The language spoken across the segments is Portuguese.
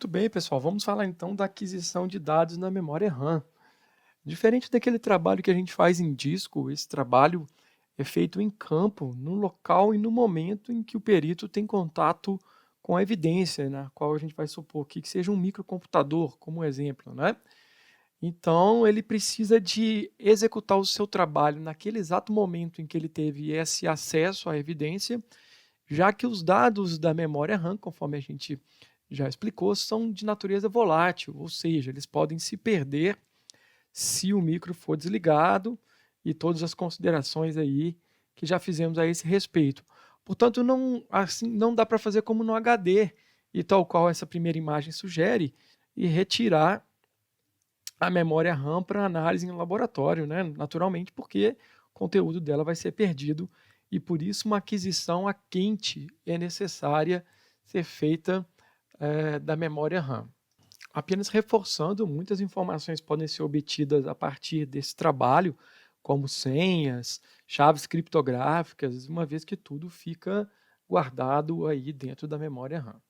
Muito bem, pessoal. Vamos falar então da aquisição de dados na memória RAM. Diferente daquele trabalho que a gente faz em disco, esse trabalho é feito em campo, no local e no momento em que o perito tem contato com a evidência, na qual a gente vai supor aqui que seja um microcomputador, como exemplo, né? Então, ele precisa de executar o seu trabalho naquele exato momento em que ele teve esse acesso à evidência, já que os dados da memória RAM, conforme a gente já explicou, são de natureza volátil, ou seja, eles podem se perder se o micro for desligado e todas as considerações aí que já fizemos a esse respeito. Portanto, não, assim, não dá para fazer como no HD, e tal qual essa primeira imagem sugere, e retirar a memória RAM para análise em laboratório, né? Naturalmente, porque o conteúdo dela vai ser perdido e por isso uma aquisição a quente é necessária ser feita da memória RAM. Apenas reforçando, muitas informações podem ser obtidas a partir desse trabalho, como senhas, chaves criptográficas, uma vez que tudo fica guardado aí dentro da memória RAM.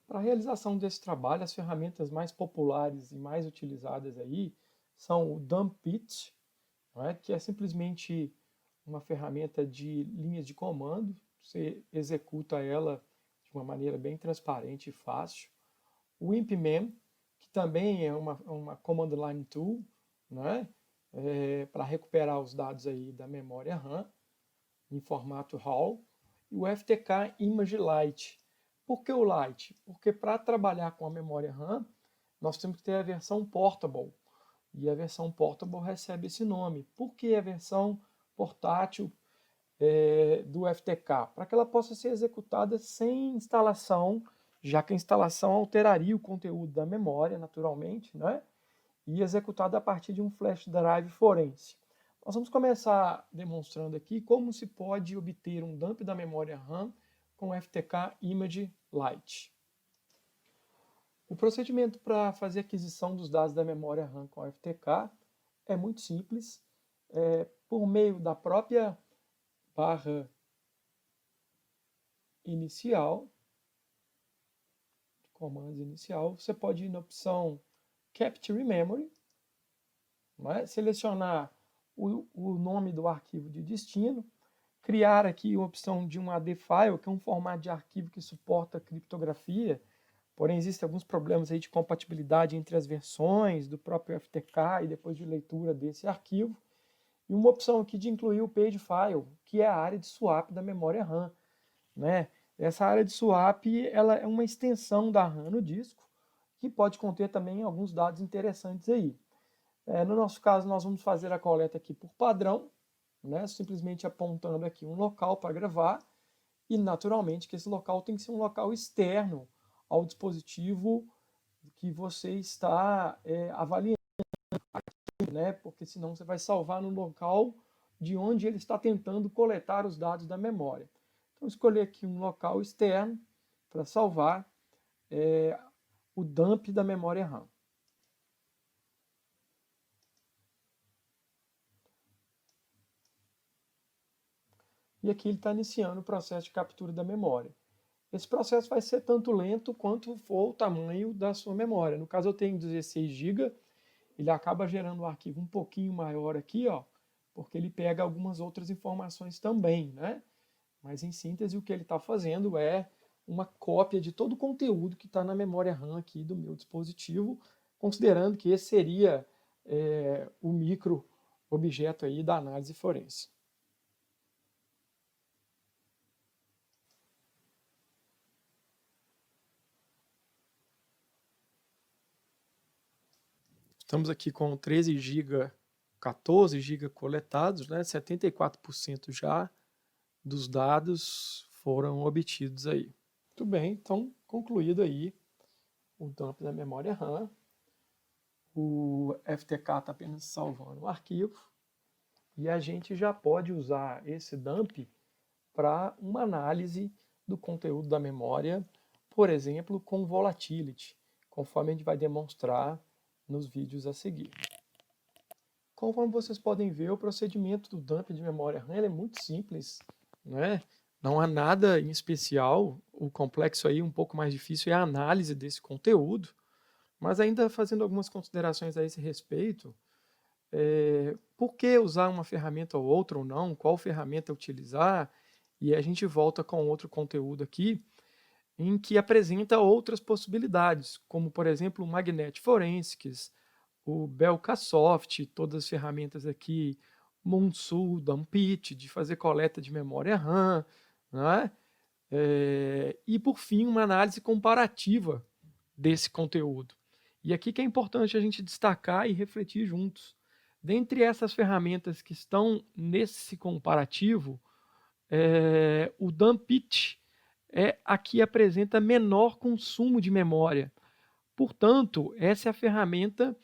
Para a realização desse trabalho, as ferramentas mais populares e mais utilizadas aí são o DumpIt, não é? Que é simplesmente uma ferramenta de linhas de comando, você executa ela de uma maneira bem transparente e fácil. O ImpMem, que também é uma command line tool, né? Para recuperar os dados aí da memória RAM em formato RAW, e o FTK Image Lite. Por que o Lite? Porque para trabalhar com a memória RAM, nós temos que ter a versão Portable, e a versão Portable recebe esse nome. Por que a versão portátil do FTK? Para que ela possa ser executada sem instalação, já que a instalação alteraria o conteúdo da memória, naturalmente, né? E executada a partir de um flash drive forense. Nós vamos começar demonstrando aqui como se pode obter um dump da memória RAM com FTK Image Lite. O procedimento para fazer aquisição dos dados da memória RAM com FTK é muito simples. Por meio da própria barra inicial, comandos inicial, você pode ir na opção Capture Memory, né? Selecionar o nome do arquivo de destino, criar aqui a opção de um AD file, que é um formato de arquivo que suporta criptografia, porém existem alguns problemas aí de compatibilidade entre as versões do próprio FTK e depois de leitura desse arquivo, e uma opção aqui de incluir o page file, que é a área de swap da memória RAM, né? Essa área de swap ela é uma extensão da RAM no disco, que pode conter também alguns dados interessantes aí. No nosso caso, nós vamos fazer a coleta aqui por padrão, né? Simplesmente apontando aqui um local para gravar, e naturalmente que esse local tem que ser um local externo ao dispositivo que você está avaliando, né? Porque senão você vai salvar no local de onde ele está tentando coletar os dados da memória. Então, escolher aqui um local externo para salvar o dump da memória RAM. E aqui ele está iniciando o processo de captura da memória. Esse processo vai ser tanto lento quanto for o tamanho da sua memória. No caso, eu tenho 16 GB, ele acaba gerando um arquivo um pouquinho maior aqui, ó, porque ele pega algumas outras informações também, né? Mas, em síntese, o que ele está fazendo é uma cópia de todo o conteúdo que está na memória RAM aqui do meu dispositivo, considerando que esse seria o micro objeto aí da análise forense. Estamos aqui com 13 GB, 14 GB coletados, né? 74% já dos dados foram obtidos aí. Muito bem, então concluído aí o dump da memória RAM. O FTK está apenas salvando o arquivo e a gente já pode usar esse dump para uma análise do conteúdo da memória, por exemplo, com volatility, conforme a gente vai demonstrar nos vídeos a seguir. Conforme vocês podem ver, o procedimento do dump de memória RAM é muito simples, né? Não há nada em especial o complexo aí, um pouco mais difícil, é a análise desse conteúdo, mas ainda fazendo algumas considerações a esse respeito, por que usar uma ferramenta ou outra ou não, qual ferramenta utilizar, e a gente volta com outro conteúdo aqui, em que apresenta outras possibilidades, como por exemplo o Magnetic Forensics, o Belcasoft, todas as ferramentas aqui, Monsul, Dumpit, de fazer coleta de memória RAM, né? E por fim uma análise comparativa desse conteúdo. E aqui que é importante a gente destacar e refletir juntos. Dentre essas ferramentas que estão nesse comparativo, o Dumpit é a que apresenta menor consumo de memória. Portanto, essa é a ferramenta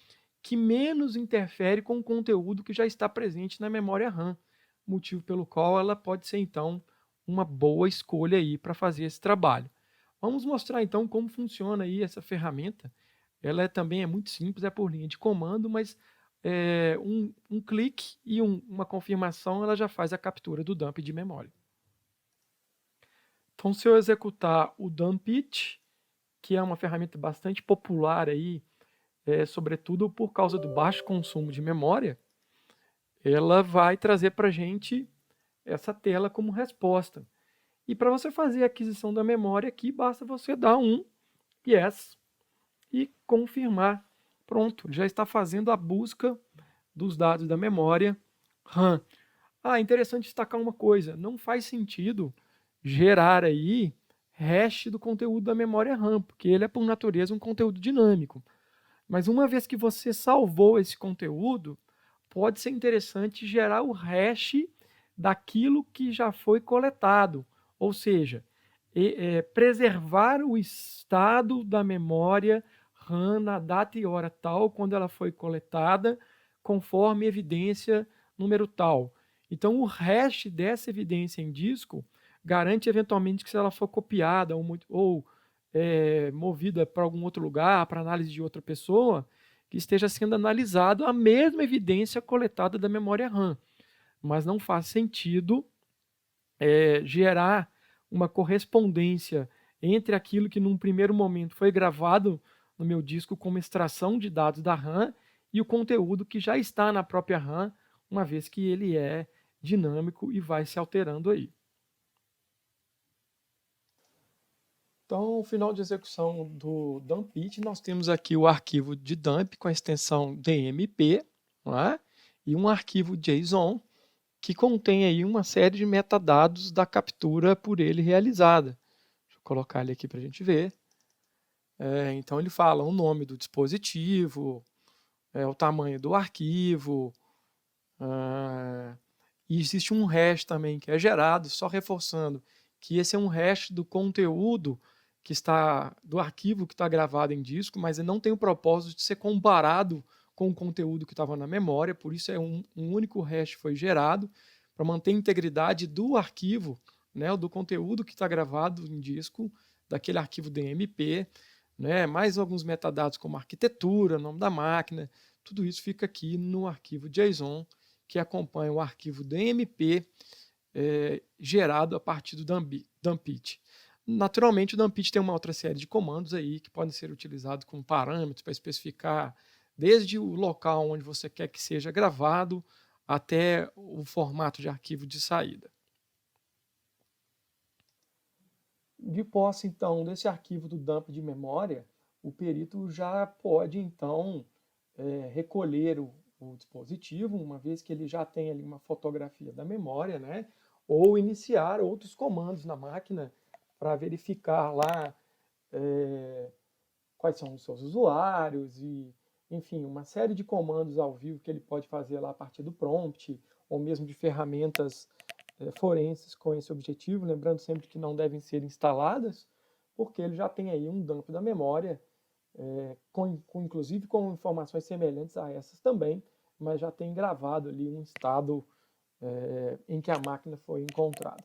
que menos interfere com o conteúdo que já está presente na memória RAM, motivo pelo qual ela pode ser, então, uma boa escolha aí para fazer esse trabalho. Vamos mostrar, então, como funciona aí essa ferramenta. Ela também é muito simples, é por linha de comando, mas um clique e uma confirmação, ela já faz a captura do dump de memória. Então, se eu executar o Dumpit, que é uma ferramenta bastante popular aí, sobretudo por causa do baixo consumo de memória, ela vai trazer para a gente essa tela como resposta. E para você fazer a aquisição da memória aqui, basta você dar um yes e confirmar. Pronto, já está fazendo a busca dos dados da memória RAM. Interessante destacar uma coisa, não faz sentido gerar aí hash do conteúdo da memória RAM, porque ele é por natureza um conteúdo dinâmico. Mas uma vez que você salvou esse conteúdo, pode ser interessante gerar o hash daquilo que já foi coletado, ou seja, preservar o estado da memória RAM na data e hora tal, quando ela foi coletada, conforme evidência número tal. Então, o hash dessa evidência em disco garante eventualmente que se ela for copiada ou movida para algum outro lugar, para análise de outra pessoa, que esteja sendo analisado a mesma evidência coletada da memória RAM. Mas não faz sentido gerar uma correspondência entre aquilo que num primeiro momento foi gravado no meu disco como extração de dados da RAM e o conteúdo que já está na própria RAM, uma vez que ele é dinâmico e vai se alterando aí. Então, no final de execução do Dumpit, nós temos aqui o arquivo de dump com a extensão DMP, né? E um arquivo JSON que contém aí uma série de metadados da captura por ele realizada. Deixa eu colocar ele aqui para a gente ver. Então ele fala o nome do dispositivo, o tamanho do arquivo, e existe um hash também que é gerado, só reforçando que esse é um hash do conteúdo que está do arquivo que está gravado em disco, mas ele não tem o propósito de ser comparado com o conteúdo que estava na memória, por isso um único hash foi gerado para manter a integridade do arquivo, né, do conteúdo que está gravado em disco, daquele arquivo DMP, né, mais alguns metadados como arquitetura, nome da máquina, tudo isso fica aqui no arquivo JSON, que acompanha o arquivo DMP gerado a partir do Dumpit. Naturalmente, o Dumpit tem uma outra série de comandos aí que podem ser utilizados como parâmetros para especificar desde o local onde você quer que seja gravado até o formato de arquivo de saída. De posse, então, desse arquivo do dump de memória, o perito já pode, então, recolher o dispositivo, uma vez que ele já tem ali uma fotografia da memória, né? Ou iniciar outros comandos na máquina para verificar lá quais são os seus usuários e, enfim, uma série de comandos ao vivo que ele pode fazer lá a partir do prompt, ou mesmo de ferramentas forenses com esse objetivo, lembrando sempre que não devem ser instaladas, porque ele já tem aí um dump da memória, inclusive com informações semelhantes a essas também, mas já tem gravado ali um estado em que a máquina foi encontrada.